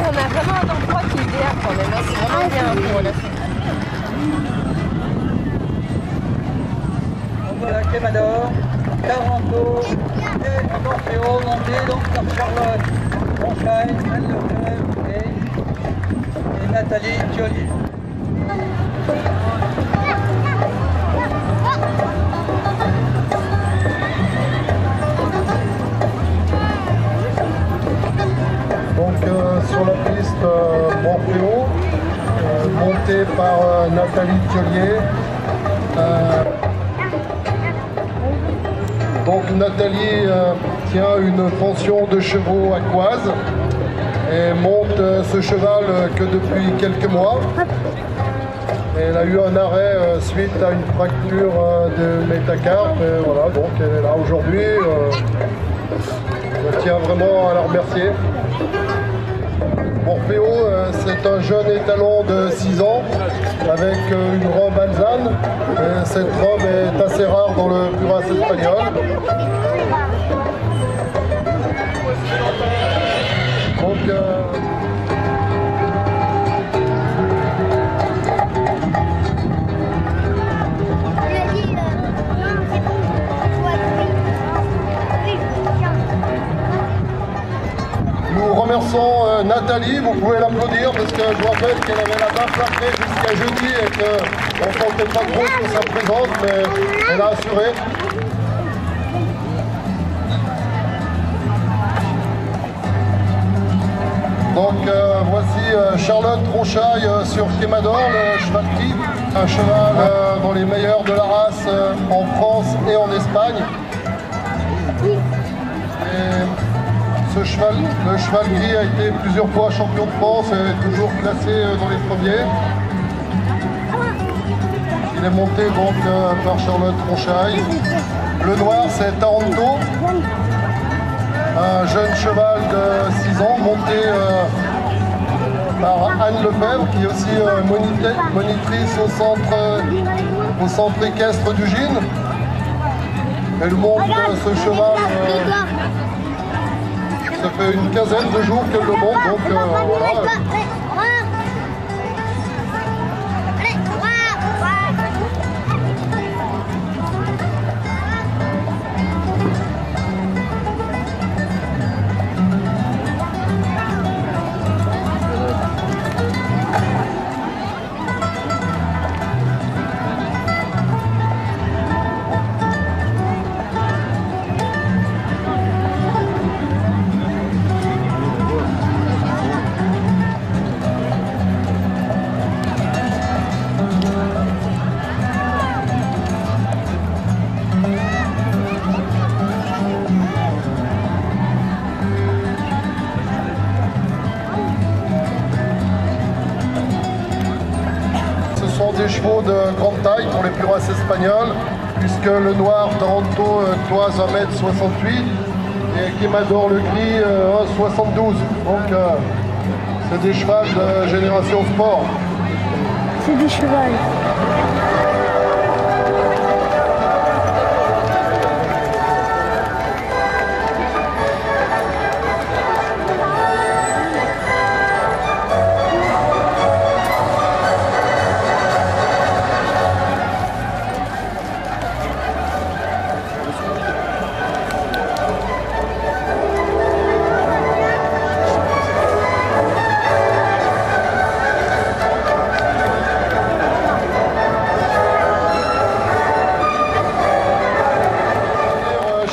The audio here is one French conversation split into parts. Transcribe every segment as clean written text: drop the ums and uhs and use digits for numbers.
on a vraiment un endroit qui est idéal quand même. Hein. C'est vraiment bien pour la fête. Donc voilà, Quemador, Taranto et Morpheo montés donc par Charlotte Ronchaille, Anne Lefebvre et Nathalie Thiollier. Sur la piste Morpheo, montée par Nathalie Thiollier. Donc Nathalie tient une pension de chevaux aquoise et monte ce cheval que depuis quelques mois. Elle a eu un arrêt suite à une fracture de métacarpe. Et voilà, donc elle est là aujourd'hui. Je tiens vraiment à la remercier. Morpheo, c'est un jeune étalon de 6 ans avec une robe alezane. Cette robe est assez rare dans le Puras espagnol. Donc, nous remercions Nathalie, vous pouvez l'applaudir parce que je vous rappelle qu'elle avait la main plâtrée jusqu'à jeudi et qu'on ne sentait pas trop sur sa présence, mais elle a assuré. Donc voici Charlotte Ronchaille sur Quemador, le cheval qui, un cheval dans les meilleurs de la race en France et en Espagne. Et le cheval gris a été plusieurs fois champion de France et toujours classé dans les premiers. Il est monté donc par Charlotte Ronchaille. Le noir c'est Taranto, un jeune cheval de 6 ans monté par Anne Lefebvre qui est aussi monitrice au centre équestre du Gine. Elle monte ce cheval. Ça fait une quinzaine de jours qu'elle le monte, donc voilà. Des chevaux de grande taille pour les Puras espagnols, puisque le noir Taranto toise 1m68 et Quemador le gris 1m72. Donc c'est des chevals de génération sport. C'est des chevals.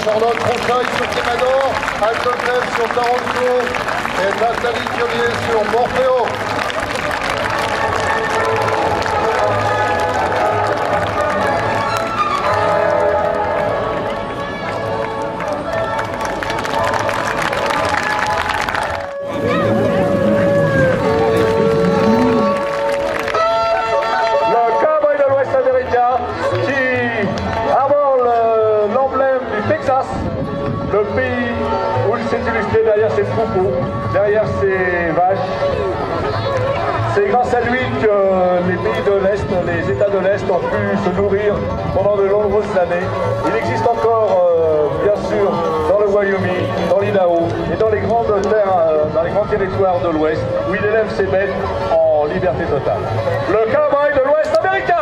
Charlotte Ronchaille sur Quemador, Anne Lefebvre sur Taranto et Nathalie Thiollier sur Morpheo. Le pays où il s'est illustré derrière ses troupeaux, derrière ses vaches. C'est grâce à lui que les pays de l'Est, les États de l'Est ont pu se nourrir pendant de nombreuses années. Il existe encore, bien sûr, dans le Wyoming, dans l'Idaho et dans les grandes terres, dans les grands territoires de l'Ouest, où il élève ses bêtes en liberté totale. Le cowboy de l'Ouest américain.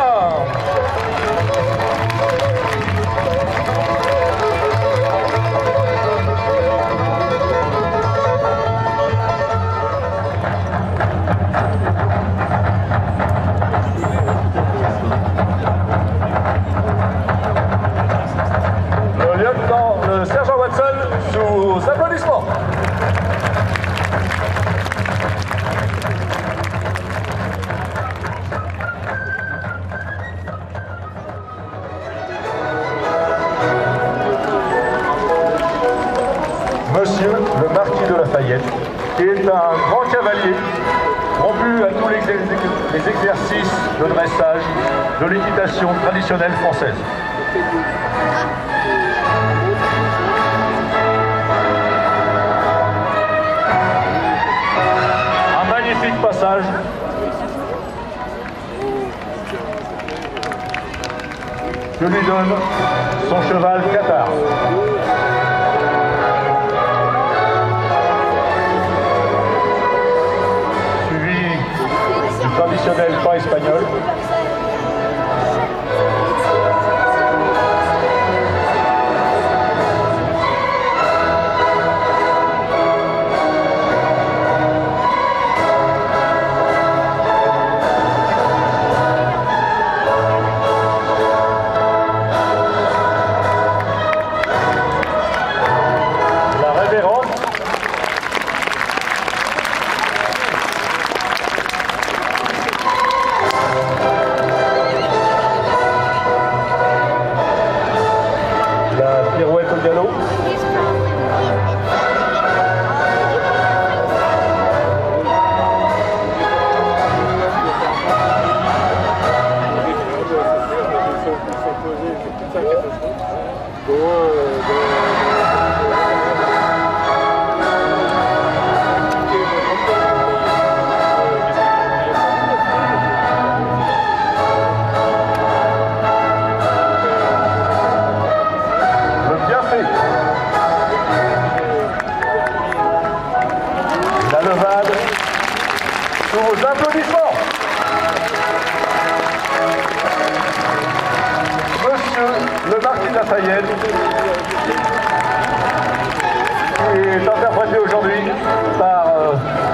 Le sergent Watson sous applaudissements. Monsieur le marquis de Lafayette, qui est un grand cavalier, rompu à tous les exercices de dressage de l'équitation traditionnelle française. Magnifique passage. Que lui donne son cheval Qatar. Suivi du traditionnel pas espagnol. Vos applaudissements. Monsieur le marquis de Lafayette est interprété aujourd'hui par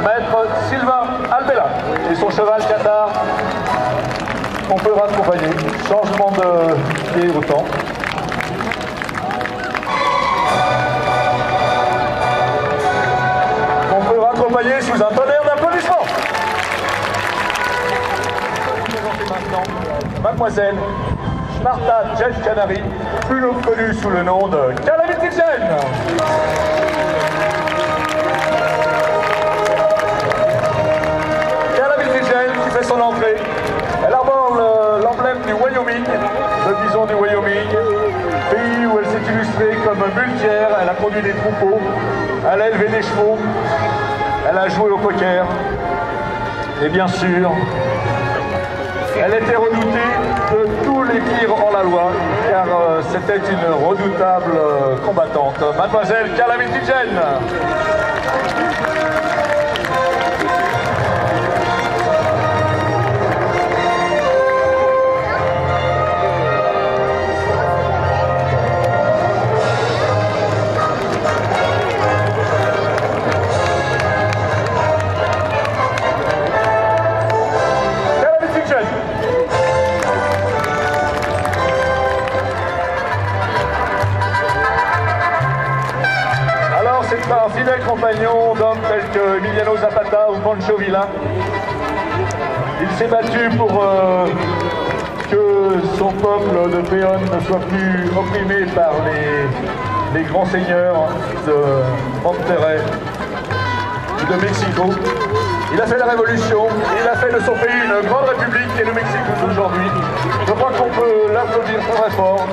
maître Sylvain Albella et son cheval Qatar qu'on peut raccompagner. Changement de pied au temps. On peut raccompagner sous un tonnerre d'applaudissements. Maintenant, Mademoiselle Martha Jane Canary, plus connue sous le nom de Calamity Jane. Calamity Jane qui fait son entrée. Elle arbore l'emblème du Wyoming, le bison du Wyoming, pays où elle s'est illustrée comme muletière. Elle a conduit des troupeaux, elle a élevé des chevaux, elle a joué au poker. Et bien sûr, elle était redoutée de tous les pires en la loi, car c'était une redoutable combattante. Mademoiselle Calamity Jane. C'est un fidèle compagnon d'hommes tels que Emiliano Zapata ou Pancho Villa. Il s'est battu pour que son peuple de péons ne soit plus opprimé par les grands seigneurs de Monterrey ou de Mexico. Il a fait la révolution, il a fait de son pays une grande république qui est le Mexique d'aujourd'hui. Je crois qu'on peut l'applaudir très fort.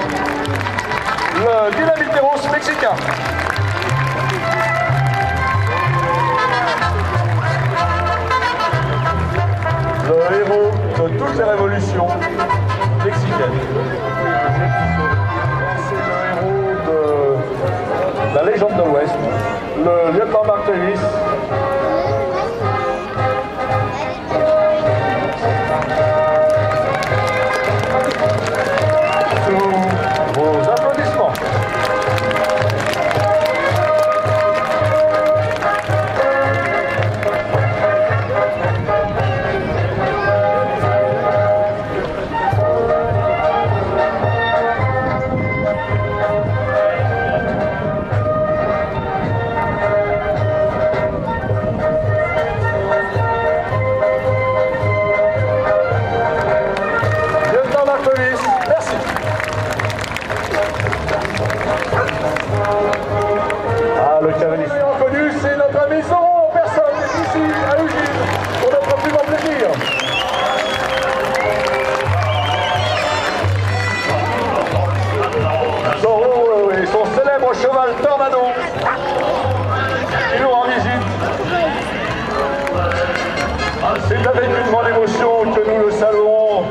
Le Dynamiteros mexicain. Le héros de toutes les révolutions mexicaines. C'est le héros de la légende de l'Ouest, le lieutenant Marc Davis. Sous vos applaudissements. Cheval Tornado qui nous rend visite. C'est avec une grande émotion que nous le saluons.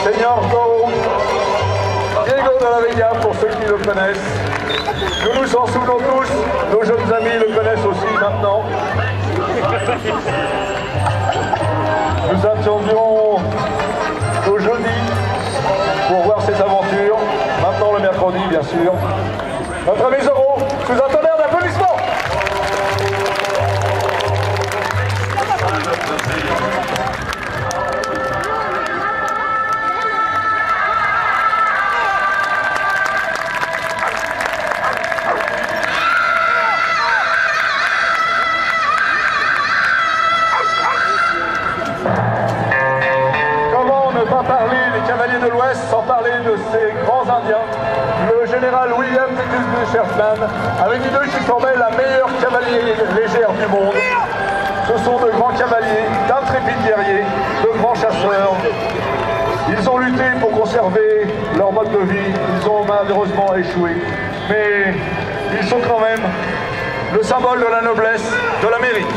Seigneur Toro, Diego de la Vega pour ceux qui le connaissent. Nous nous en souvenons tous, nos jeunes amis le connaissent aussi maintenant. Nous attendions au jeudi pour voir ses aventures. Maintenant le mercredi, bien sûr. Notre ami Zorro, sous un tonnerre d'applaudissements. Comment ne pas parler des cavaliers de l'Ouest sans parler de ces grands Indiens? Le général William Titus de Sherman, avec une d'eux qui formait la meilleure cavalerie légère du monde. Ce sont de grands cavaliers, d'intrépides guerriers, de grands chasseurs. Ils ont lutté pour conserver leur mode de vie, ils ont malheureusement échoué. Mais ils sont quand même le symbole de la noblesse, de l'Amérique.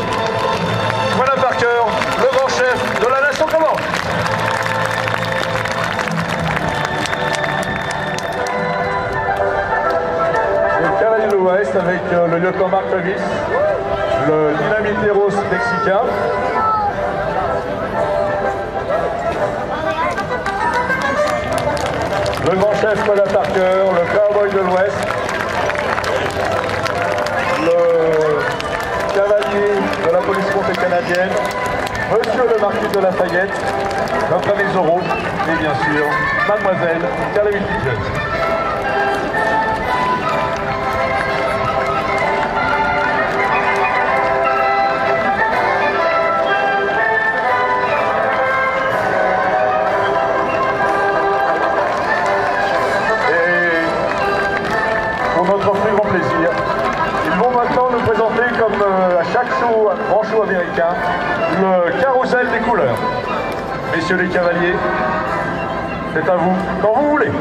Voilà Parker, le grand chef de la nation commande. De l'Ouest avec le lieutenant Marc Davis, le dynamiteros mexicain. Le grand chef Paula Parker, le cowboy de l'Ouest, le cavalier de la police montée canadienne, monsieur le marquis de Lafayette, notre ami Zorro, et bien sûr, mademoiselle Calamity Jones. Notre plus grand plaisir. Ils vont maintenant nous présenter, comme à chaque show, grand show américain, le carrousel des couleurs. Messieurs les cavaliers, c'est à vous quand vous voulez.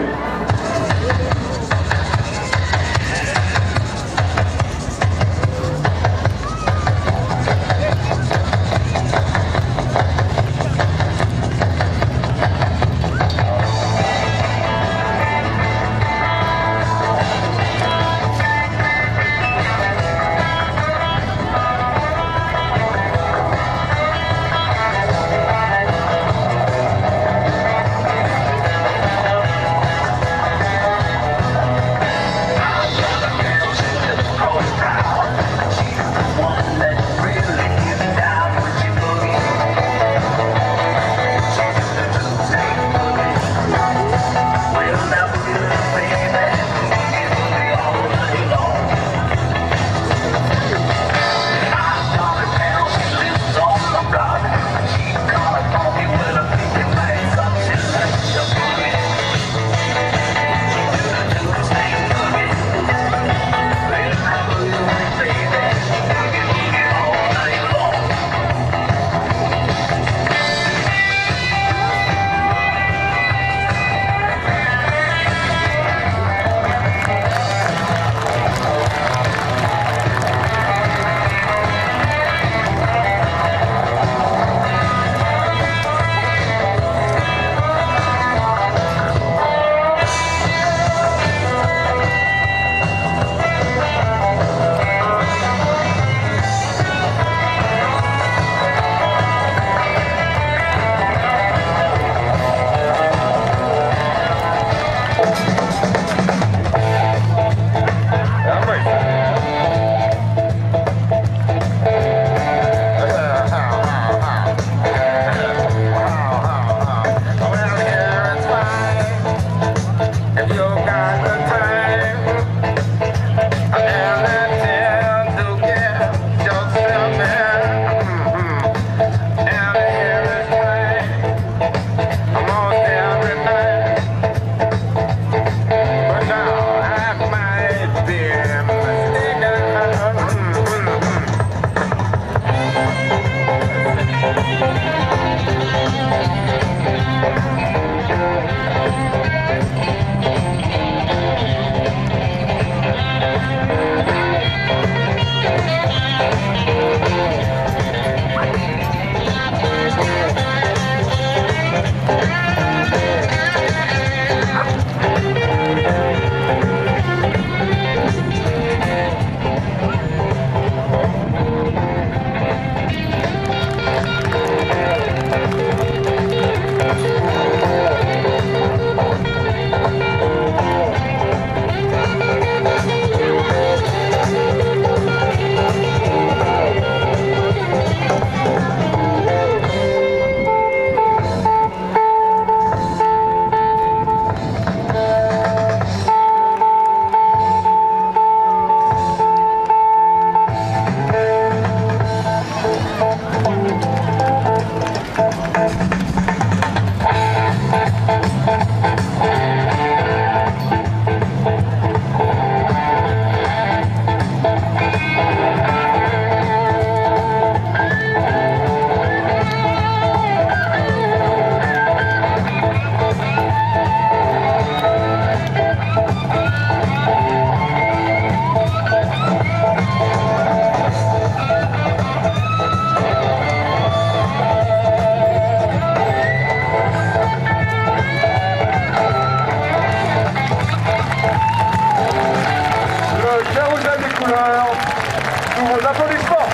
applaudissements.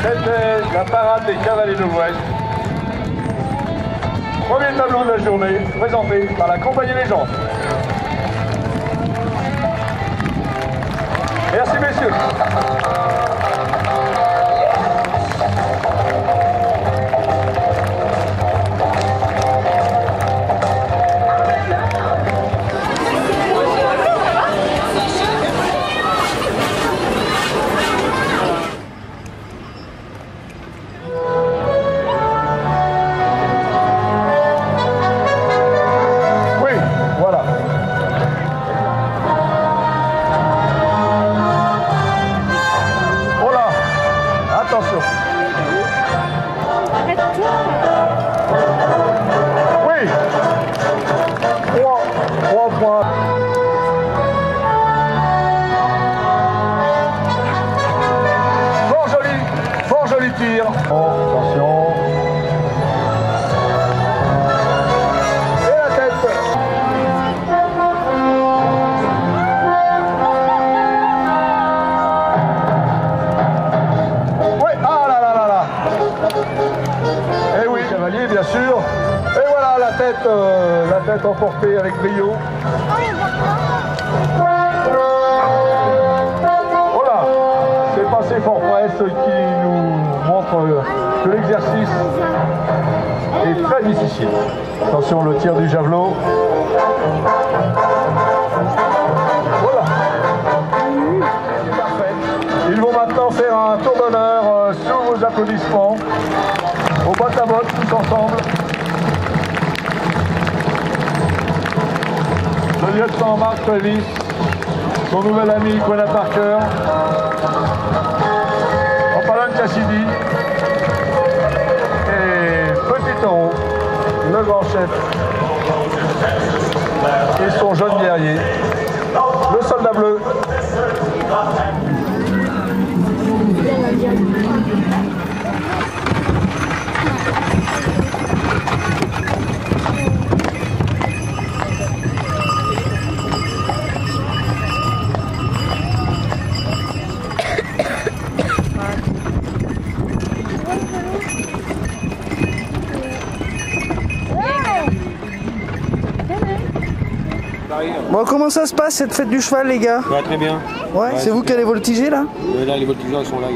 C'était la parade des cavaliers de l'Ouest. Premier tableau de la journée, présenté par la Compagnie Légende. Merci messieurs. Attention. Et la tête. Oui, ah là là là là. Et oui, cavalier, bien sûr. Et voilà la tête emportée avec brio. Voilà, c'est passé fort presse qui nous montre que l'exercice est très difficile. Attention, le tir du javelot. Voilà. C'est parfait. Ils vont maintenant faire un tour d'honneur sous vos applaudissements. Au botte à botte, tous ensemble. Le lieutenant Mark Travis, son nouvel ami Quentin Parker, Opalan Cassidy et Petit Taureau, le grand chef et son jeune guerrier, le soldat bleu. Bon, comment ça se passe cette fête du cheval, les gars? Ouais, très bien. Ouais, c'est vous qui allez voltiger là? Là, les voltigeurs sont là.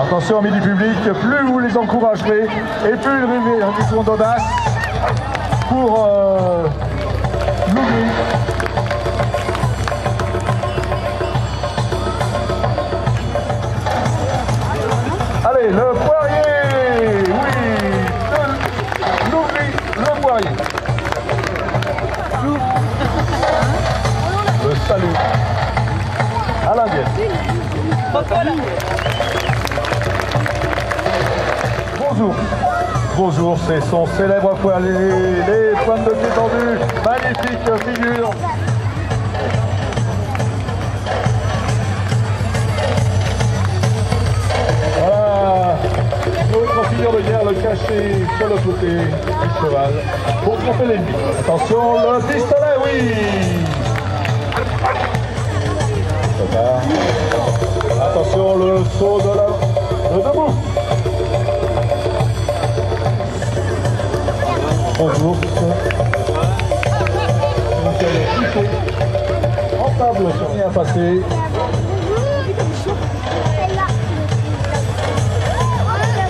Attention, amis du public, plus vous les encouragerez et plus ils auront d'audace pour l'ouvrir. Allez, le poirier, oui, l'ouvrir, le poirier. Le salut à l'indienne. Bonjour. Bonjour, c'est son célèbre poirier, les pointes de pied tendues, magnifique figure. Voilà, notre figure de guerre, le cachet sur le côté du cheval pour tromper l'ennemi. Attention, le pistolet, oui. Attention, le saut de le debout. Bonjour. En table, sur rien passé.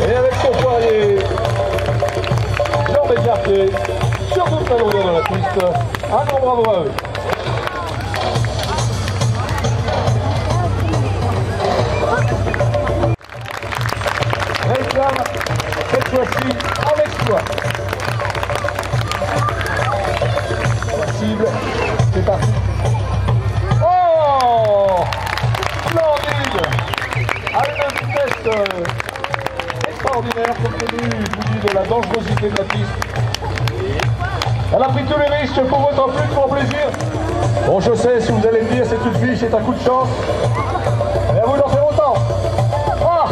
Et avec son poirier, jambes écartées, sur toute la longueur de la piste, un nombre bravo. Réclame cette fois-ci en exploit. La cible, c'est parti. Oh, splendide, avec une vitesse extraordinaire compte tenu, je vous dis, de la dangerosité de la piste. Elle a pris tous les risques pour votre plus grand plaisir. Bon, je sais, si vous allez me dire c'est une fille, c'est un coup de chance. Et à vous d'en faire autant. Oh,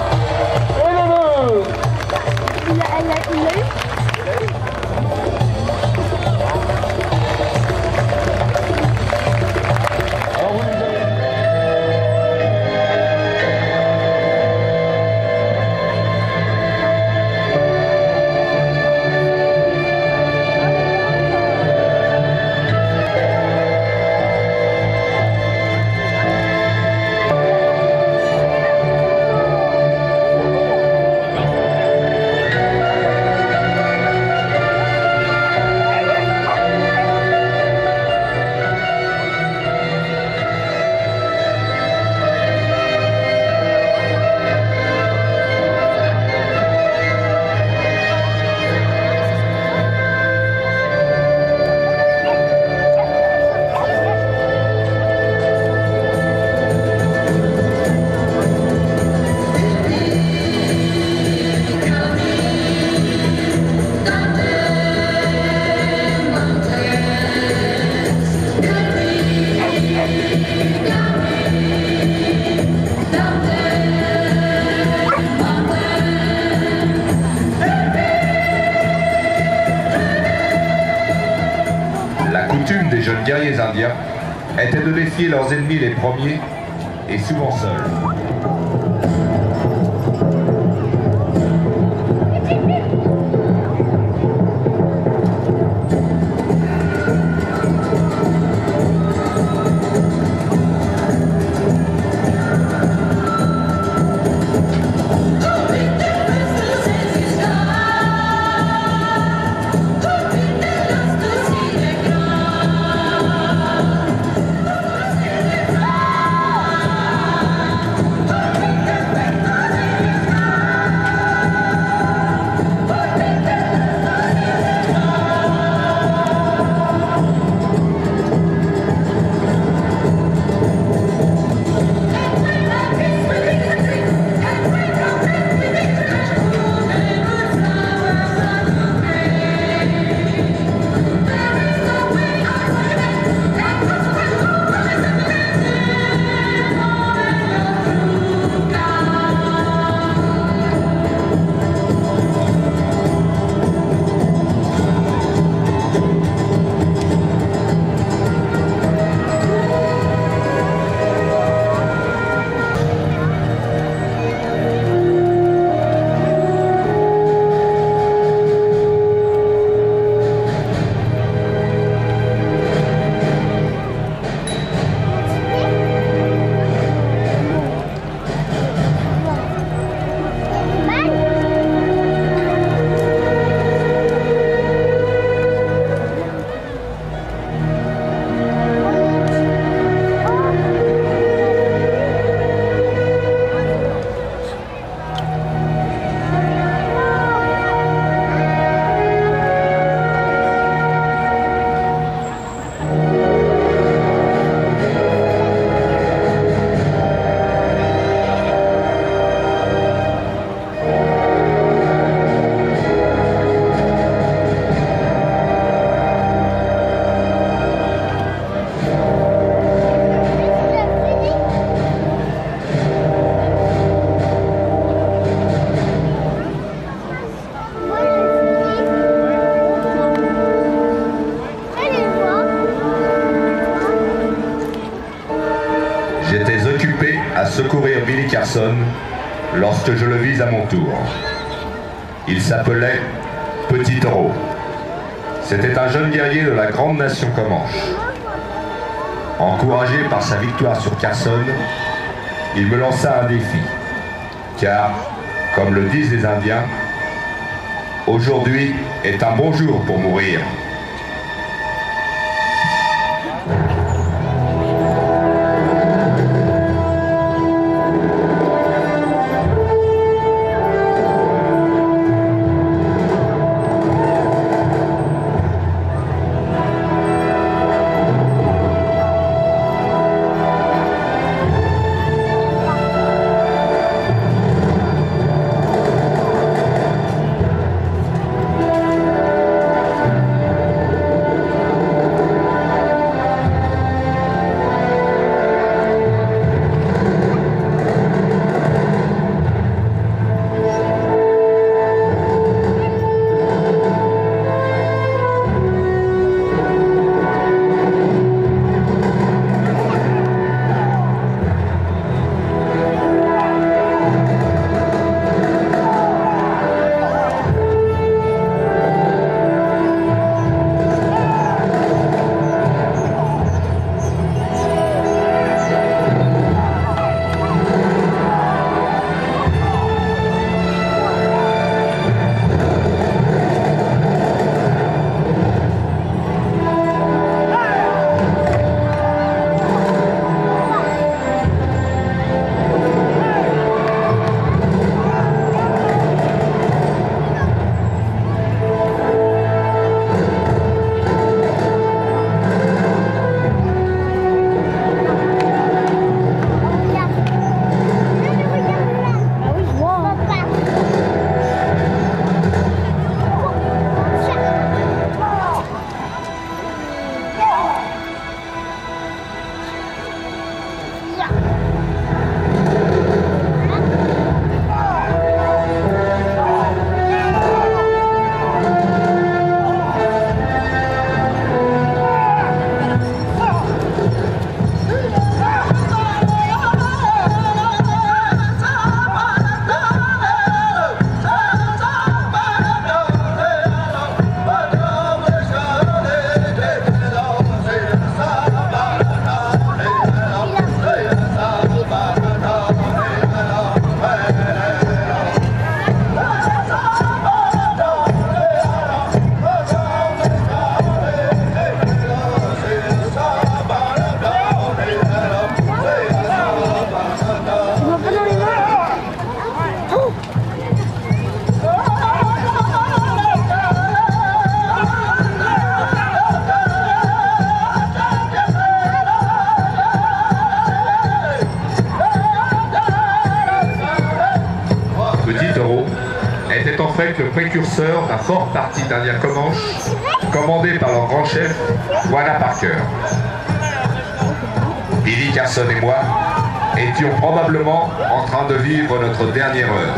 Indiens était de défier leurs ennemis les premiers et souvent seuls. J'étais occupé à secourir Billy Carson lorsque je le vis à mon tour. Il s'appelait Petit Taureau. C'était un jeune guerrier de la grande nation Comanche. Encouragé par sa victoire sur Carson, il me lança un défi. Car, comme le disent les Indiens, aujourd'hui est un bon jour pour mourir. Petit Taureau, était en fait le précurseur d'un fort parti d'Indiens Comanches commandé par leur grand chef, Juana Parker. Billy Carson et moi étions probablement en train de vivre notre dernière heure.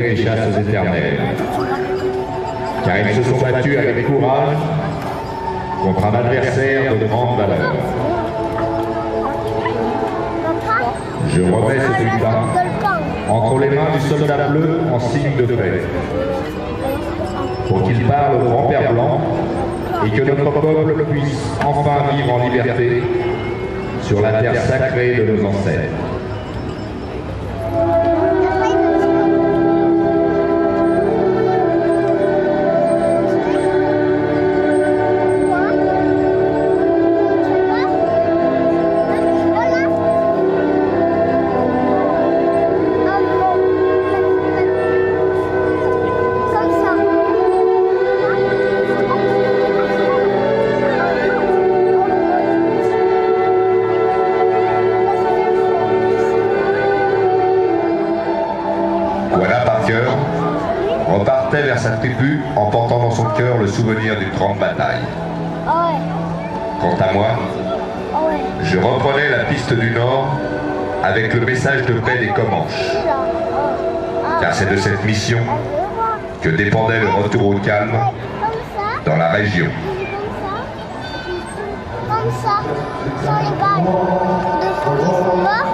des chasses éternelles. Car ils se sont battus avec courage contre un adversaire de grande valeur. Je remets ce bulletin entre les mains du soldat bleu en signe de paix, pour qu'il parle au grand-père blanc et que notre peuple puisse enfin vivre en liberté sur la terre sacrée de nos ancêtres. tribu en portant dans son cœur le souvenir d'une grande bataille. Ah ouais. Quant à moi, Ah ouais. je reprenais la piste du Nord avec le message de paix des Comanches, car c'est de cette mission que dépendait le retour au calme dans la région. Comme ça, sans les balles. Dessous les combats.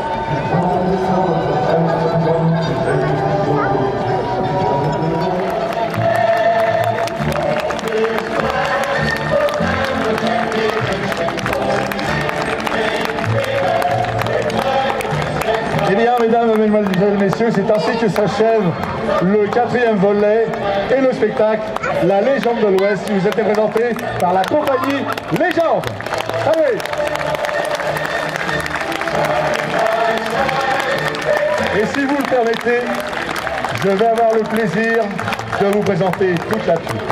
Eh bien, mesdames, mesdemoiselles, messieurs, c'est ainsi que s'achève le 4e volet et le spectacle La Légende de l'Ouest, qui vous était présenté par la compagnie Légende. Allez! Et si vous le permettez, je vais avoir le plaisir de vous présenter toute la troupe.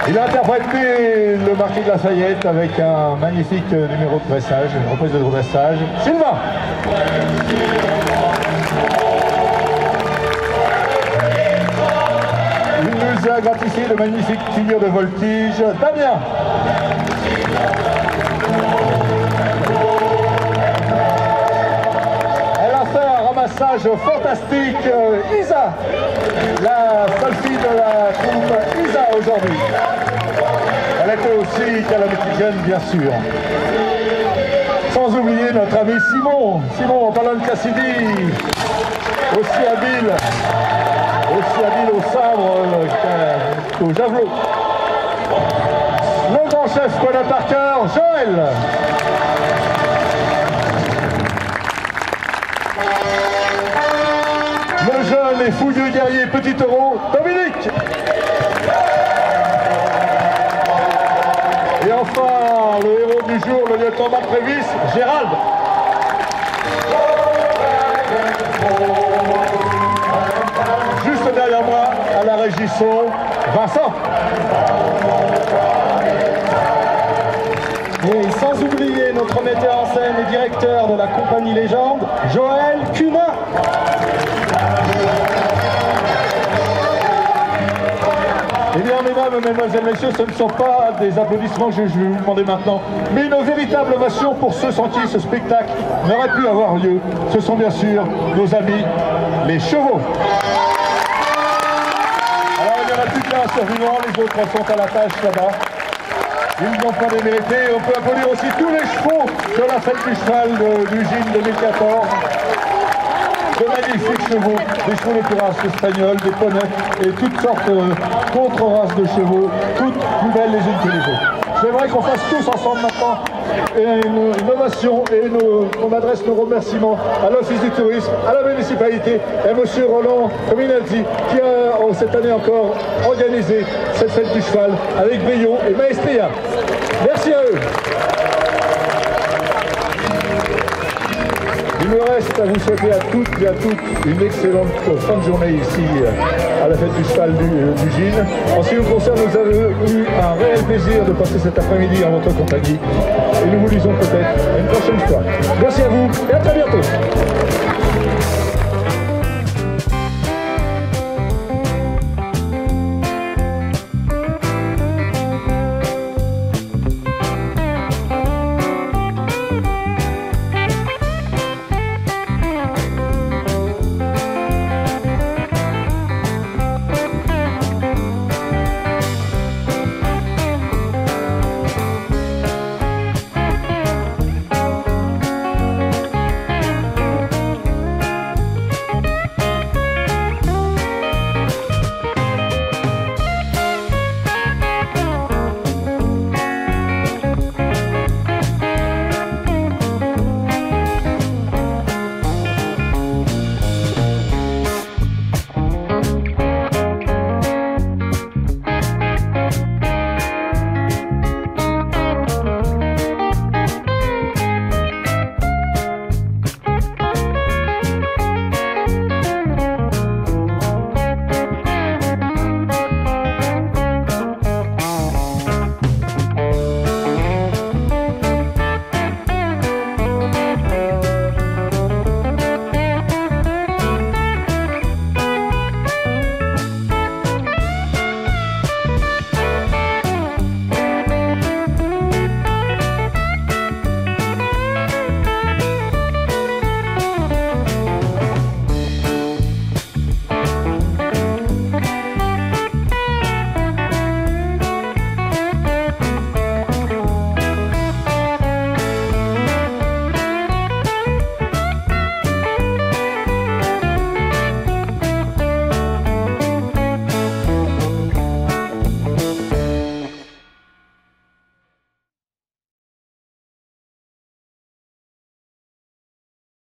Il a interprété le Marquis de Lafayette avec un magnifique numéro de dressage, une reprise de dressage. Sylvain! Il nous a gratifié de magnifiques figures de voltige. Damien! Elle a fait un ramassage fantastique. Isa! La seule fille de la troupe Isa aujourd'hui. Elle était aussi calamiticienne, bien sûr. Sans oublier notre ami Simon. Simon Ballon Cassidy, aussi habile au sabre qu'au javelot. Le grand chef Colin Parker, Joël. Le jeune et fouilleux guerrier Petit Taureau, Dominique. Et enfin, le héros du jour, le lieutenant Prévis, Gérald. Juste derrière moi, à la régie son, Vincent. Et sans oublier notre metteur en scène et directeur de la compagnie Légende, Joël Cumin. Eh bien, mesdames, mesdemoiselles, messieurs, ce ne sont pas des applaudissements que je vais vous demander maintenant, mais une véritable ovation pour ceux sans qui ce spectacle n'aurait pu avoir lieu. Ce sont bien sûr nos amis, les chevaux. Alors, il n'y en a plus qu'un survivant, les autres sont à la tâche là-bas. Ils n'ont pas démérité. On peut applaudir aussi tous les chevaux de la fête du cheval d'Ugine 2014. De magnifiques chevaux, des chevaux de races espagnols, des poneys et toutes sortes d'autres races de chevaux, toutes plus belles les unes que les autres. J'aimerais qu'on fasse tous ensemble maintenant une ovation et qu'on adresse nos remerciements à l'Office du tourisme, à la municipalité et à M. Roland Cominazzi qui a cette année encore organisé cette fête du cheval avec brio et maestria. Merci à eux. Il me reste à vous souhaiter à toutes et à tous une excellente fin de journée ici à la fête du cheval d'Ugine. En ce qui nous concerne, nous avons eu un réel plaisir de passer cet après-midi en votre compagnie et nous vous disons peut-être à une prochaine fois. Merci à vous et à très bientôt.